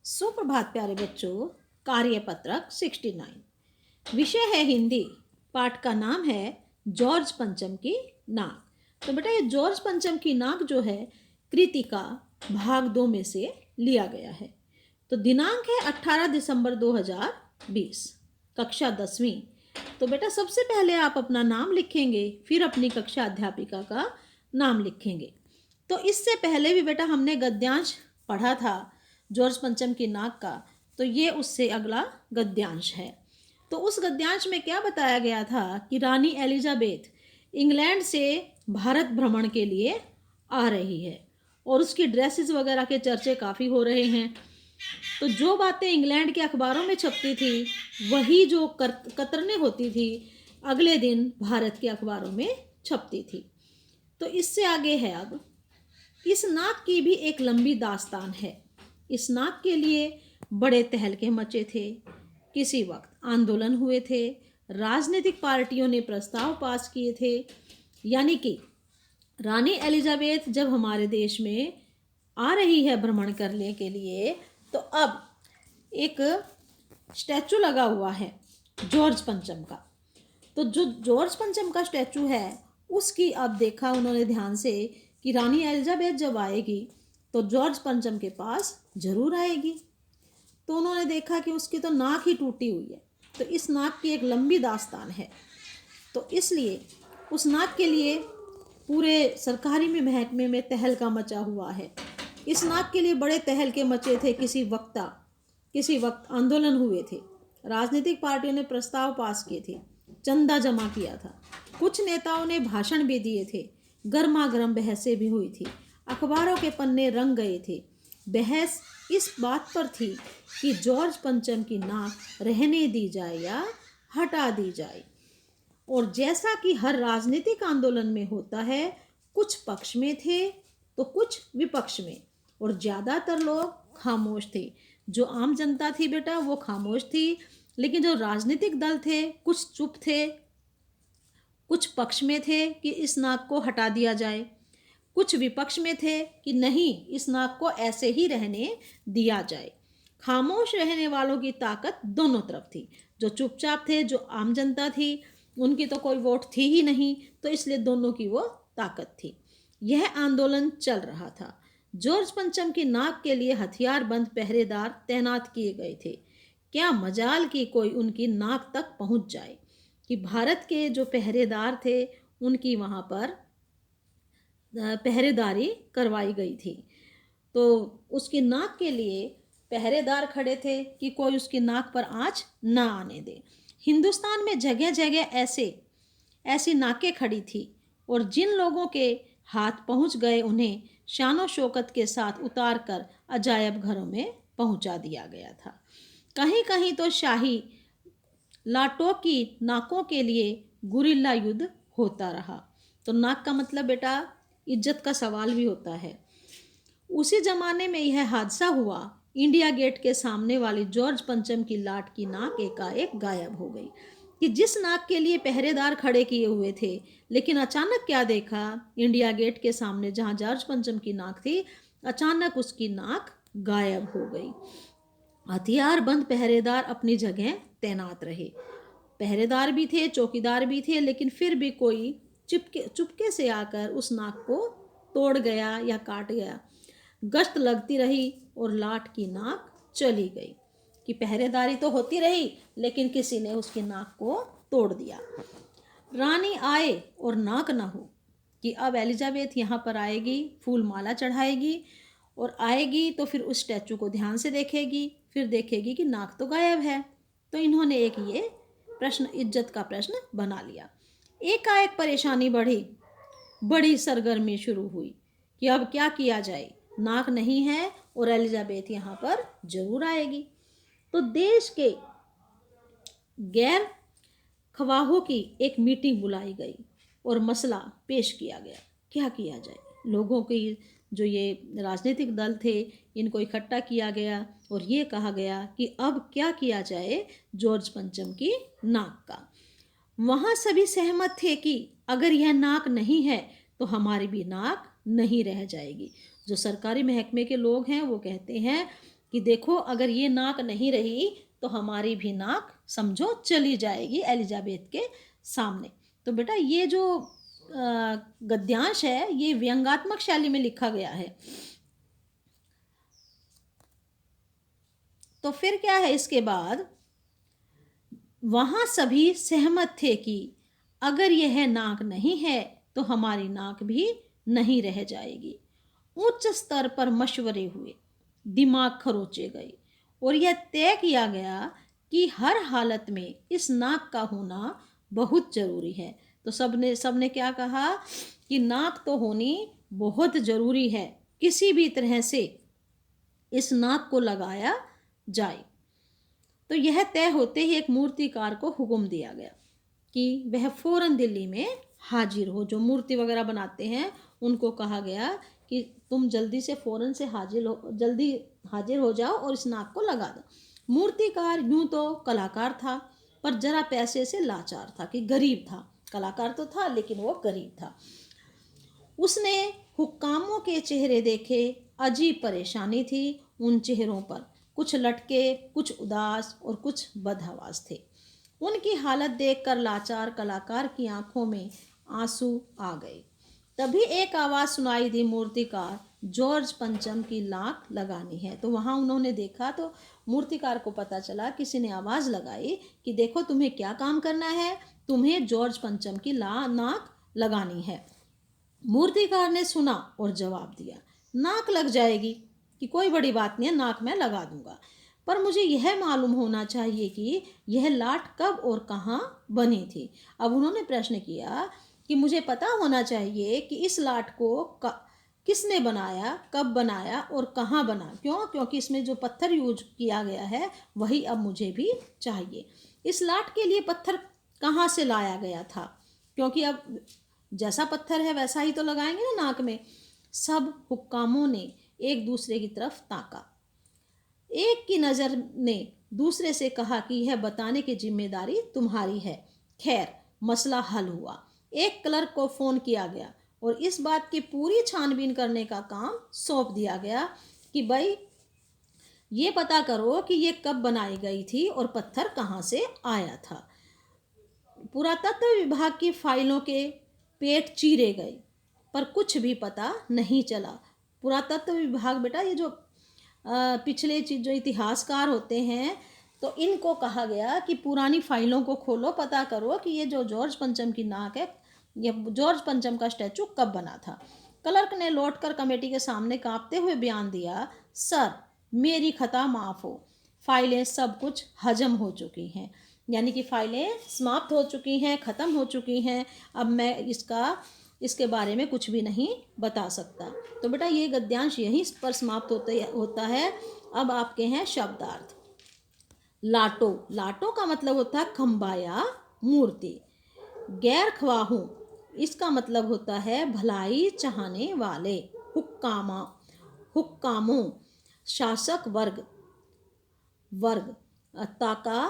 सुप्रभात प्यारे बच्चों। कार्यपत्रक 69 विषय है हिंदी। पाठ का नाम है जॉर्ज पंचम की नाक। तो बेटा ये जॉर्ज पंचम की नाक जो है कृतिका भाग 2 में से लिया गया है। तो दिनांक है 18 दिसंबर 2020, कक्षा 10वीं। तो बेटा सबसे पहले आप अपना नाम लिखेंगे, फिर अपनी कक्षा अध्यापिका का नाम लिखेंगे। तो इससे पहले भी बेटा हमने गद्यांश पढ़ा था जॉर्ज पंचम की नाक का, तो ये उससे अगला गद्यांश है। तो उस गद्यांश में क्या बताया गया था कि रानी एलिजाबेथ इंग्लैंड से भारत भ्रमण के लिए आ रही है और उसकी ड्रेसेस वगैरह के चर्चे काफ़ी हो रहे हैं। तो जो बातें इंग्लैंड के अखबारों में छपती थी वही जो कतरने होती थी अगले दिन भारत के अखबारों में छपती थी। तो इससे आगे है अब इस नाक की भी एक लंबी दास्तान है। इस नाक के लिए बड़े तहलके मचे थे, किसी वक्त आंदोलन हुए थे, राजनीतिक पार्टियों ने प्रस्ताव पास किए थे। यानी कि रानी एलिजाबेथ जब हमारे देश में आ रही है भ्रमण करने के लिए, तो अब एक स्टैचू लगा हुआ है जॉर्ज पंचम का। तो जो जॉर्ज पंचम का स्टैचू है उसकी अब देखा उन्होंने ध्यान से कि रानी एलिजाबेथ जब आएगी तो जॉर्ज पंचम के पास जरूर आएगी। तो उन्होंने देखा कि उसकी तो नाक ही टूटी हुई है, तो इस नाक की एक लंबी दास्तान है। तो इसलिए उस नाक के लिए पूरे सरकारी में महकमे में तहलका मचा हुआ है। इस नाक के लिए बड़े तहलके मचे थे। किसी वक्त आंदोलन हुए थे, राजनीतिक पार्टियों ने प्रस्ताव पास किए थे, चंदा जमा किया था, कुछ नेताओं ने भाषण भी दिए थे, गर्मा गर्म बहसें भी हुई थी, अखबारों के पन्ने रंग गए थे। बहस इस बात पर थी कि जॉर्ज पंचम की नाक रहने दी जाए या हटा दी जाए। और जैसा कि हर राजनीतिक आंदोलन में होता है, कुछ पक्ष में थे तो कुछ विपक्ष में, और ज़्यादातर लोग खामोश थे। जो आम जनता थी बेटा वो खामोश थी, लेकिन जो राजनीतिक दल थे कुछ चुप थे, कुछ पक्ष में थे कि इस नाक को हटा दिया जाए, कुछ विपक्ष में थे कि नहीं इस नाक को ऐसे ही रहने दिया जाए। खामोश रहने वालों की ताकत दोनों तरफ थी। जो चुपचाप थे, जो आम जनता थी, उनकी तो कोई वोट थी ही नहीं, तो इसलिए दोनों की वो ताकत थी। यह आंदोलन चल रहा था। जॉर्ज पंचम की नाक के लिए हथियारबंद पहरेदार तैनात किए गए थे। क्या मजाल कि कोई उनकी नाक तक पहुंच जाए, कि भारत के जो पहरेदार थे उनकी वहाँ पर पहरेदारी करवाई गई थी। तो उसकी नाक के लिए पहरेदार खड़े थे कि कोई उसकी नाक पर आँच ना आने दे। हिंदुस्तान में जगह जगह ऐसी नाकें खड़ी थी, और जिन लोगों के हाथ पहुंच गए उन्हें शानो शौकत के साथ उतार कर अजायब घरों में पहुंचा दिया गया था। कहीं कहीं तो शाही लाटों की नाकों के लिए गुरिल्ला युद्ध होता रहा। तो नाक का मतलब बेटा इज्जत का सवाल भी होता है। उसी जमाने में यह हादसा हुआ। इंडिया गेट के सामने वाली जॉर्ज पंचम की लाट की नाक एकाएक गायब हो गई। कि जिस नाक के लिए पहरेदार खड़े किए हुए थे, लेकिन अचानक क्या देखा, इंडिया गेट के सामने जहां जॉर्ज पंचम की नाक थी, अचानक उसकी नाक गायब हो गई। हथियारबंद पहरेदार अपनी जगह तैनात रहे। पहरेदार भी थे, चौकीदार भी थे, लेकिन फिर भी कोई चुपके से आकर उस नाक को तोड़ गया या काट गया। गश्त लगती रही और लाट की नाक चली गई। कि पहरेदारी तो होती रही, लेकिन किसी ने उसकी नाक को तोड़ दिया। रानी आए और नाक ना हो, कि अब एलिजाबेथ यहाँ पर आएगी, फूल माला चढ़ाएगी, और आएगी तो फिर उस स्टैचू को ध्यान से देखेगी, फिर देखेगी कि नाक तो गायब है। तो इन्होंने एक ये प्रश्न, इज्जत का प्रश्न बना लिया। एकाएक परेशानी बढ़ी, बड़ी सरगर्मी शुरू हुई कि अब क्या किया जाए, नाक नहीं है और एलिजाबेथ यहाँ पर जरूर आएगी। तो देश के गैर खवाहों की एक मीटिंग बुलाई गई और मसला पेश किया गया, क्या किया जाए। लोगों की जो ये राजनीतिक दल थे इनको इकट्ठा किया गया और ये कहा गया कि अब क्या किया जाए जॉर्ज पंचम की नाक का। वहाँ सभी सहमत थे कि अगर यह नाक नहीं है तो हमारी भी नाक नहीं रह जाएगी। जो सरकारी महकमे के लोग हैं वो कहते हैं कि देखो अगर ये नाक नहीं रही तो हमारी भी नाक समझो चली जाएगी एलिजाबेथ के सामने। तो बेटा ये जो गद्यांश है ये व्यंग्यात्मक शैली में लिखा गया है। तो फिर क्या है इसके बाद, वहां सभी सहमत थे कि अगर यह नाक नहीं है तो हमारी नाक भी नहीं रह जाएगी। उच्च स्तर पर मशवरे हुए, दिमाग खरोचे गए और यह तय किया गया कि हर हालत में इस नाक का होना बहुत जरूरी है। तो सबने क्या कहा कि नाक तो होनी बहुत जरूरी है, किसी भी तरह से इस नाक को लगाया जाए। तो यह तय होते ही एक मूर्तिकार को हुक्म दिया गया कि वह फौरन दिल्ली में हाजिर हो। जो मूर्ति वगैरह बनाते हैं उनको कहा गया कि तुम जल्दी से फौरन से जल्दी हाजिर हो जाओ और इस नाक को लगा दो। मूर्तिकार यूं तो कलाकार था पर जरा पैसे से लाचार था, कि गरीब था। कलाकार तो था लेकिन वो गरीब था। उसने हुक्कामों के चेहरे देखे, अजीब परेशानी थी उन चेहरों पर, कुछ लटके, कुछ उदास और कुछ बदहवास थे। उनकी हालत देखकर लाचार कलाकार की आंखों में आंसू आ गए। तभी एक आवाज़ सुनाई दी, मूर्तिकार जॉर्ज पंचम की नाक लगानी है। तो वहाँ उन्होंने देखा तो मूर्तिकार को पता चला, किसी ने आवाज़ लगाई कि देखो तुम्हें क्या काम करना है, तुम्हें जॉर्ज पंचम की नाक लगानी है। मूर्तिकार ने सुना और जवाब दिया, नाक लग जाएगी कि कोई बड़ी बात नहीं है, नाक मैं लगा दूंगा, पर मुझे यह मालूम होना चाहिए कि यह लाट कब और कहाँ बनी थी। अब उन्होंने प्रश्न किया कि मुझे पता होना चाहिए कि इस लाट को किसने बनाया, कब बनाया और कहाँ बना। क्यों? क्योंकि इसमें जो पत्थर यूज किया गया है वही अब मुझे भी चाहिए। इस लाट के लिए पत्थर कहाँ से लाया गया था, क्योंकि अब जैसा पत्थर है वैसा ही तो लगाएंगे ना नाक में। सब हुक्कामों ने एक दूसरे की तरफ ताका। एक की नज़र ने दूसरे से कहा कि यह बताने की जिम्मेदारी तुम्हारी है। खैर मसला हल हुआ। एक क्लर्क को फ़ोन किया गया और इस बात की पूरी छानबीन करने का काम सौंप दिया गया कि भाई ये पता करो कि ये कब बनाई गई थी और पत्थर कहाँ से आया था। पुरातत्व विभाग की फाइलों के पेट चीरे गए पर कुछ भी पता नहीं चला। पुरातत्व विभाग बेटा ये जो पिछले जो इतिहासकार होते हैं तो इनको कहा गया कि पुरानी फाइलों को खोलो, पता करो कि ये जो जॉर्ज पंचम की नाक है, ये जॉर्ज पंचम का स्टैचू कब बना था। क्लर्क ने लौटकर कमेटी के सामने कांपते हुए बयान दिया, सर मेरी खता माफ़ हो, फाइलें सब कुछ हजम हो चुकी हैं। यानी कि फाइलें समाप्त हो चुकी हैं, ख़त्म हो चुकी हैं, अब मैं इसके बारे में कुछ भी नहीं बता सकता। तो बेटा ये गद्यांश यहीं पर समाप्त होता है। अब आपके हैं शब्दार्थ। लाटो, लाटो का मतलब होता है खंबा या मूर्ति। गैर ख्वाहू, इसका मतलब होता है भलाई चाहने वाले। हुक्कामा, हुक्कामों, शासक वर्ग। ताका,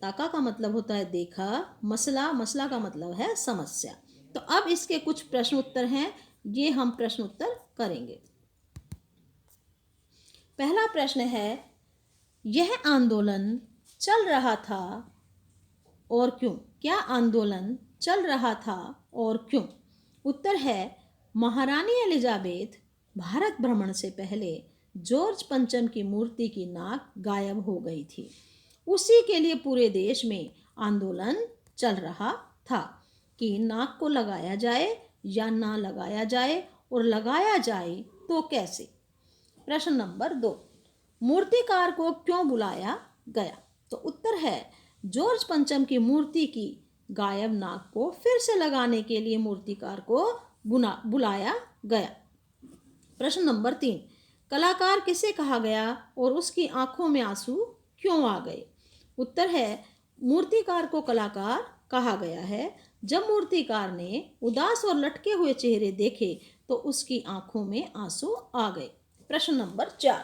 ताका का मतलब होता है देखा। मसला, मसला का मतलब है समस्या। तो अब इसके कुछ प्रश्न उत्तर हैं, ये हम प्रश्न उत्तर करेंगे। पहला प्रश्न है, यह आंदोलन चल रहा था और क्यों? क्या आंदोलन चल रहा था और क्यों? उत्तर है, महारानी एलिजाबेथ भारत भ्रमण से पहले जॉर्ज पंचम की मूर्ति की नाक गायब हो गई थी। उसी के लिए पूरे देश में आंदोलन चल रहा था कि नाक को लगाया जाए या ना लगाया जाए, और लगाया जाए तो कैसे। प्रश्न नंबर 2, मूर्तिकार को क्यों बुलाया गया? तो उत्तर है, जॉर्ज पंचम की मूर्ति की गायब नाक को फिर से लगाने के लिए मूर्तिकार को बुलाया गया। प्रश्न नंबर 3, कलाकार किसे कहा गया और उसकी आंखों में आंसू क्यों आ गए? उत्तर है, मूर्तिकार को कलाकार कहा गया है। जब मूर्तिकार ने उदास और लटके हुए चेहरे देखे तो उसकी आंखों में आंसू आ गए। प्रश्न नंबर 4,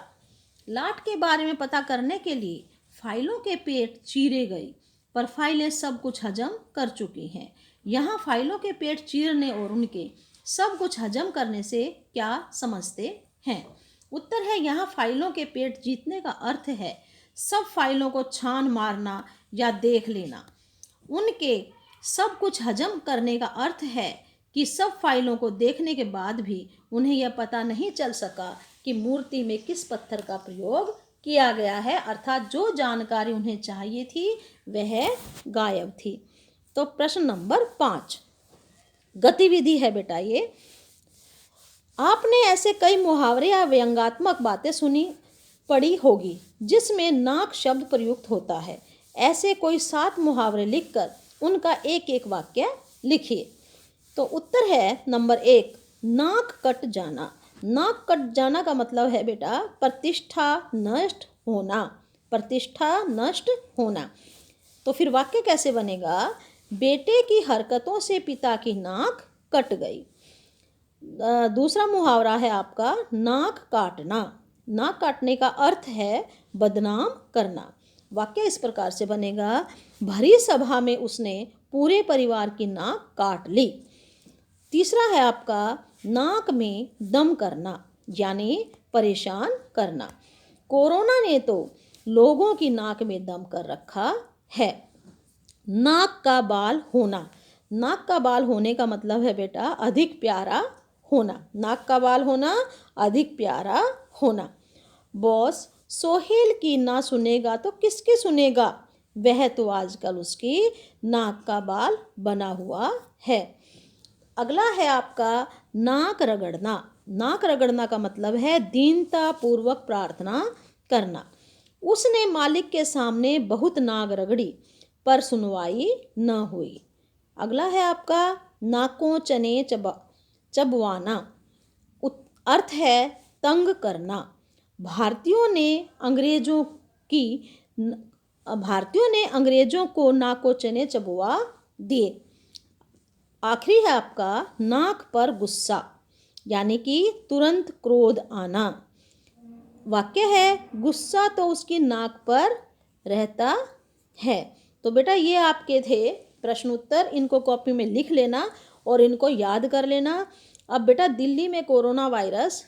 लाट के बारे में पता करने के लिए फाइलों के पेट चीरे गए पर फाइलें सब कुछ हजम कर चुकी हैं। यहाँ फाइलों के पेट चीरने और उनके सब कुछ हजम करने से क्या समझते हैं? उत्तर है यहाँ फाइलों के पेट जीतने का अर्थ है सब फाइलों को छान मारना या देख लेना। उनके सब कुछ हजम करने का अर्थ है कि सब फाइलों को देखने के बाद भी उन्हें यह पता नहीं चल सका कि मूर्ति में किस पत्थर का प्रयोग किया गया है, अर्थात जो जानकारी उन्हें चाहिए थी वह गायब थी। तो प्रश्न नंबर 5 गतिविधि है बेटा ये। आपने ऐसे कई मुहावरे या व्यंग्यात्मक बातें सुनी पढ़ी होगी जिसमें नाक शब्द प्रयुक्त होता है। ऐसे कोई 7 मुहावरे लिखकर उनका एक एक वाक्य लिखिए। तो उत्तर है नंबर 1 नाक कट जाना। नाक कट जाना का मतलब है बेटा प्रतिष्ठा नष्ट होना, प्रतिष्ठा नष्ट होना। तो फिर वाक्य कैसे बनेगा? बेटे की हरकतों से पिता की नाक कट गई। दूसरा मुहावरा है आपका नाक काटना। नाक काटने का अर्थ है बदनाम करना। वाक्य इस प्रकार से बनेगा भरी सभा में उसने पूरे परिवार की नाक काट ली। तीसरा है आपका नाक में दम करना यानी परेशान करना। कोरोना ने तो लोगों की नाक में दम कर रखा है। नाक का बाल होना। नाक का बाल होने का मतलब है बेटा अधिक प्यारा होना। नाक का बाल होना अधिक प्यारा होना। बॉस सोहेल की ना सुनेगा तो किसकी सुनेगा, वह तो आजकल उसकी नाक का बाल बना हुआ है। अगला है आपका नाक रगड़ना। नाक रगड़ना का मतलब है दीनता पूर्वक प्रार्थना करना। उसने मालिक के सामने बहुत नाक रगड़ी पर सुनवाई न हुई। अगला है आपका नाकों चने चबवाना। अर्थ है तंग करना। भारतीयों ने अंग्रेजों को नाकों चने चबवा दिए। आखिरी है आपका नाक पर गुस्सा यानी कि तुरंत क्रोध आना। वाक्य है गुस्सा तो उसकी नाक पर रहता है। तो बेटा ये आपके थे प्रश्न उत्तर, इनको कॉपी में लिख लेना और इनको याद कर लेना। अब बेटा दिल्ली में कोरोना वायरस